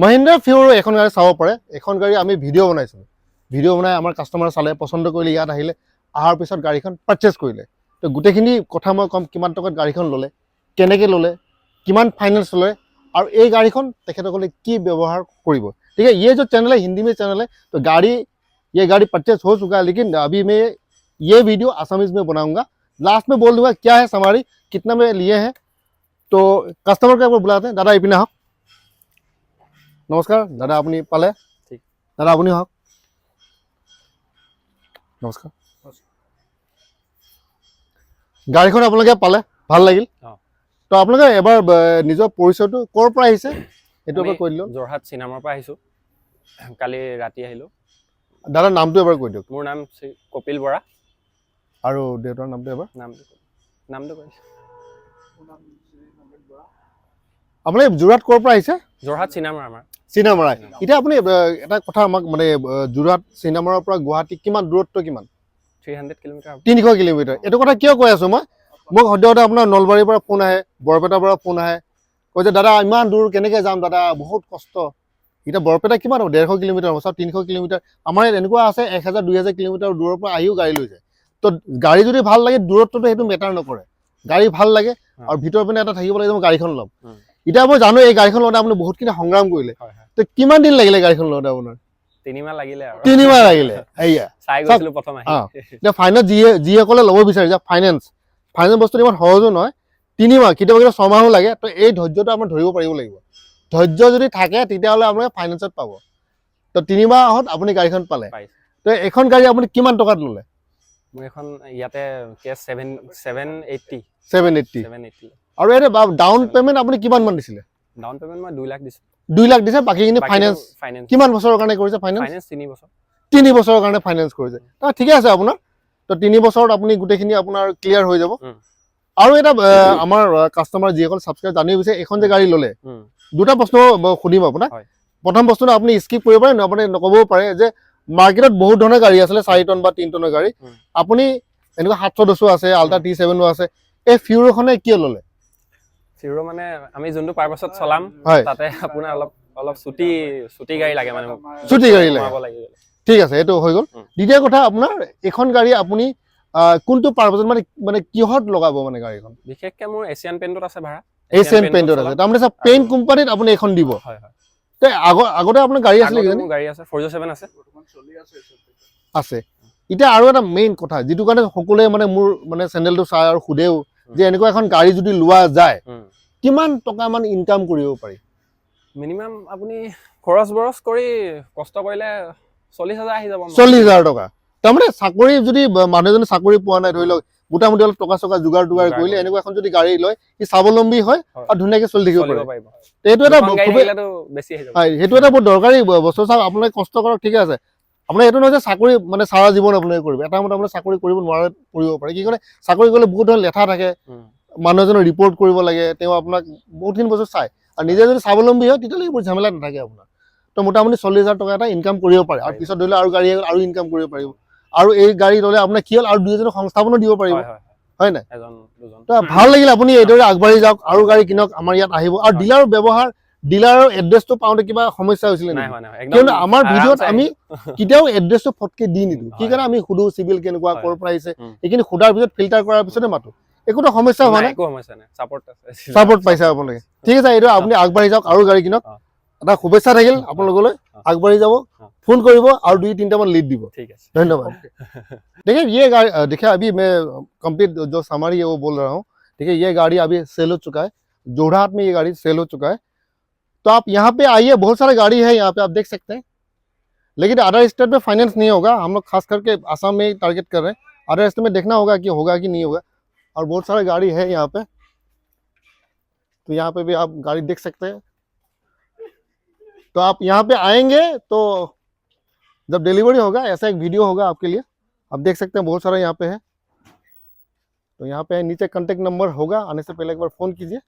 মহিন্দ্ৰা ফিউৰো এখন গাড়ী চাব পাৰে। এখন গাড়ী আমি ভিডিঅ' বনাইছোঁ। ভিডিঅ' বনাই আমাৰ কাষ্টমাৰ চালে, পচন্দ কৰিলে, ইয়াত আহিলে, অহাৰ পিছত গাড়ীখন পাৰচেজ কৰিলে। তো গোটেইখিনি কথা মই ক'ম, কিমান টকাত গাড়ীখন ল'লে, কেনেকৈ ল'লে, কিমান ফাইনেন্স ল'লে, और ये गाड़ी की व्यवहार करिब। ठीक है, ये जो चैनल है हिंदी में चैनल है, तो ये गाड़ी परचेस हो चुका है, लेकिन अभी मैं ये वीडियो आसामीज में बनाऊंगा। लास्ट में बोल दूंगा क्या है सवारी, कितना में लिए हैं। तो कस्टमर को एक बार बुलाते हैं। दादा इपिने हक, नमस्कार दादा, अपनी पाले ठीक दादा, अपनी हक नमस्कार। गाड़ीखन आपलोके पाले ভাল লাগিল। তো আপোনালোকে এবাৰ নিজৰ পৰিচয়টো ক'ৰ পৰা আহিছে এইটো এবাৰ কৈ দিলো। যোৰহাট চিনামৰ পৰা আহিছো, কালি ৰাতি আহিলো। দাদাৰ নামটো এবাৰ কৈ দিয়ক। মোৰ নাম শ্ৰী কপিল বৰা। আৰু দেউতাৰ নামটো এবাৰ নামটো কৈ আপুনি যোৰহাট ক'ৰ পৰা আহিছে? যোৰহাট চিনামৰ আমাৰ চিনামৰা। এতিয়া আপুনি এটা কথা আমাক মানে যোৰহাট চিনামৰাৰ পৰা গুৱাহাটী কিমান দূৰত্ব কিমান? 300 কিলোমিটাৰ। 300 কিলোমিটাৰ। এইটো কথা কিয় কৈ আছো মই, মোক সদ্যহতে আপোনাৰ নলবাৰীৰ পৰা ফোন আহে, বৰপেটাৰ পৰা ফোন আহে, কৈ যে দাদা ইমান দূৰ কেনেকৈ যাম দাদা, বহুত কষ্ট। এতিয়া বৰপেটা কিমান হ'ব, 150 কিলোমিটাৰ হ'ব, 300 কিলোমিটাৰ। আমাৰ ইয়াত এনেকুৱা আছে 1000 2000 কিলোমিটাৰ দূৰৰ পৰা আহিও গাড়ী লৈ যায়। তো গাড়ী যদি ভাল লাগে দূৰত্বটো সেইটো মেটাৰ নকৰে, গাড়ী ভাল লাগে আৰু ভিতৰ পিনে এটা থাকিব লাগে, মই গাড়ীখন ল'ম। এতিয়া মই জানো এই গাড়ীখন লওঁতে আপুনি বহুতখিনি সংগ্ৰাম কৰিলে, তো কিমান দিন লাগিলে গাড়ীখন লওঁতে আপোনাৰ? 3 মাহ লাগিলে আৰু 3 মাহ লাগিলে। এইয়া চাই গৈছিলো প্ৰথম আহি। এতিয়া ফাইনেন্স যিসকলে ল'ব বিচাৰিছে, ফাইনেন্স বস্তুটো ইমান সহজো নহয়। 3 মাহ, কেতিয়াবা 6 মাহো লাগে। তো এই ধৈৰ্যটো আমাৰ ধৰিব পাৰিব লাগিব। ধৈৰ্য যদি থাকে তেতিয়াহ'লে আপোনালোকে ফাইনেন্সত পাব। তো 3 মাহত আপুনি গাড়ীখন পালে। তো এখন গাড়ী আপুনি কিমান টকাত ল'লে? মই এখন ইয়াতে কেছ 780 আৰু ইয়াতে ডাউন পেমেণ্ট আপুনি কিমান মান দিছিলে? ডাউন পেমেণ্ট মই 2 লাখ দিছো। 2 লাখ দিছে, বাকীখিনি ফাইনেন্স কিমান বছৰৰ কাৰণে কৰিছে? ফাইনেন্স 3 বছৰ। 3 বছৰৰ কাৰণে ফাইনেন্স কৰিছে। ঠিকে আছে আপোনাৰ। তো 3 বছৰত আপুনি গোটেইখিনি আপোনাৰ ক্লিয়াৰ হৈ যাব। আৰু এটা আমাৰ কাষ্টমাৰ যিসকল ছাবস্ক্ৰাইব জানিব বিচাৰে, এখন যে গাড়ী ল'লে, দুটা প্ৰশ্ন সুধিম আপোনাক। প্ৰথম প্ৰশ্নটো আপুনি স্কিপ কৰিব পাৰে, আপুনি নক'বও পাৰে যে মাৰ্কেটত বহুত ধৰণৰ গাড়ী আছিলে, 4 টন বা 3 টনৰ গাড়ী। আপুনি এনেকুৱা 710 আছে, আল্ট্ৰা T7 আছে, এই ফিউৰোখনে কিয় ল'লে? ফিউৰো মানে আমি যোনটো পাৰপাছত চলাম, তাতে আপোনাৰ অলপ ছুটি গাড়ী লাগে, মানে ছুটি গাড়ী লাগে। ঠিক আছে, এইটো হৈ গ'ল। দ্বিতীয় কথা, আপোনাৰ এখন গাড়ী আপুনি কোনটো পাৰপাছত মানে কিহত লগাব মানে গাড়ীখন? বিশেষকৈ মোৰ এছিয়ান পেইণ্টত আছে ভাড়া। এছিয়ান পেইণ্টত আছে, তাৰমানে পেইণ্ট কোম্পানীত আপুনি এখন দিব। হয় হয়। আগতে আপোনাৰ গাড়ী আছিলে? গাড়ী আছে, 407 আছে। আছে। এতিয়া আৰু এটা মেইন কথা, যিটো কাৰণে সকলোৱে মানে মোৰ মানে চেনেলটো চাই আৰু সোধেও যে এনেকুৱা এখন গাড়ী যদি লোৱা যায় কিমান টকা মান ইনকাম কৰিব পাৰি? মিনিমাম আপুনি খৰচ বৰচ কৰি কষ্ট কৰিলে 40,000 আহি যাব। 40,000 টকা। তাৰমানে চাকৰি যদি মানুহ এজনে চাকৰি পোৱা নাই, ধৰি লওক মোটামুটি অলপ টকা চকা যোগাৰ কৰিলে এনেকুৱা এখন যদি গাড়ী লয়, সি স্বাৱলম্বী হয় আৰু ধুনীয়াকৈ চলি থাকিব পাৰিব। সেইটো এটা বহুত দৰকাৰী বস্তু। চাওক, আপোনালোকে কষ্ট কৰক, ঠিক আছে। আপোনাৰ এইটো নহয় যে চাকৰি মানে সাৰা জীৱন আপোনালোকে কৰিব। এটা মতে আপোনাৰ চাকৰি কৰিব নোৱাৰে, কৰিব পাৰে। কি কৰে, চাকৰি কৰিলে বহুত ধৰণৰ লেঠা থাকে, মানুহ এজনৰ ৰিপৰ্ট কৰিব লাগে, তেওঁ আপোনাক বহুতখিনি বস্তু চায়। আৰু নিজে যদি স্বাৱলম্বী হয় তেতিয়াহ'লে এইবোৰ ঝামেলা নাথাকে আপোনাৰ। তো মোটামুটি 40,000 টকা এটা ইনকাম কৰিব পাৰে। আৰু পিছত ধৰি লওক আৰু গাড়ী আৰু ইনকাম কৰিব পাৰিব। আৰু এই গাড়ী ল'লে আপোনাৰ কি হ'ল, আৰু 2-এজনক সংস্থাপনো দিব পাৰিব, হয় নাই? তো ভাল লাগিল, আপুনি এইদৰে আগবাঢ়ি যাওক, আৰু গাড়ী কিনক, আমাৰ ইয়াত আহিব। আৰু ডিলাৰৰ ব্যৱহাৰ, ডিলাৰৰ এড্ৰেছটো পাওঁতে কিবা সমস্যা হৈছিলে নেকি? কিয়নো আমাৰ ভিডিঅ'ত আমি কেতিয়াও এড্ৰেছটো ফটকে দি নিদিওঁ। কি কাৰণে আমি সুধো চিভিল কেনেকুৱা, ক'ৰ পৰা আহিছে, এইখিনি সোধাৰ পিছত ফিল্টাৰ কৰাৰ পিছতে মাতো। একোটা সমস্যা হোৱা নাই, ছাপোৰ্ট পাইছে আপোনালোকে। ঠিক আছে, এইটো আপুনি আগবাঢ়ি যাওক, আৰু গাড়ী কিনক। এটা শুভেচ্ছা থাকিল আপোনালোকলৈ, আগবাঢ়ি যাব, फोन करिबो और 2-3 मान लीड दीबो। ठीक है, धन्यवाद। देखिए ये गाड़ी, देखिए अभी मैं कंप्लीट जो समरी है वो बोल रहा हूँ। देखिए ये गाड़ी अभी सेल हो चुका है, जोरहाट में ये गाड़ी सेल हो चुका है। तो आप यहाँ पे आइए, बहुत सारे गाड़ी है यहाँ पे, आप देख सकते हैं। लेकिन अदर स्टेट में फाइनेंस नहीं होगा, हम लोग खास करके आसाम में टारगेट कर रहे हैं। अदर स्टेट में देखना होगा कि नहीं होगा। और बहुत सारे गाड़ी है यहाँ पे, तो यहाँ पे भी आप गाड़ी देख सकते हैं। तो आप यहाँ पे आएंगे तो जब डिलीवरी होगा ऐसा एक वीडियो होगा आपके लिए, आप देख सकते हैं। बहुत सारा यहाँ पे है, तो यहाँ पे नीचे कांटेक्ट नंबर होगा, आने से पहले एक बार फोन कीजिए।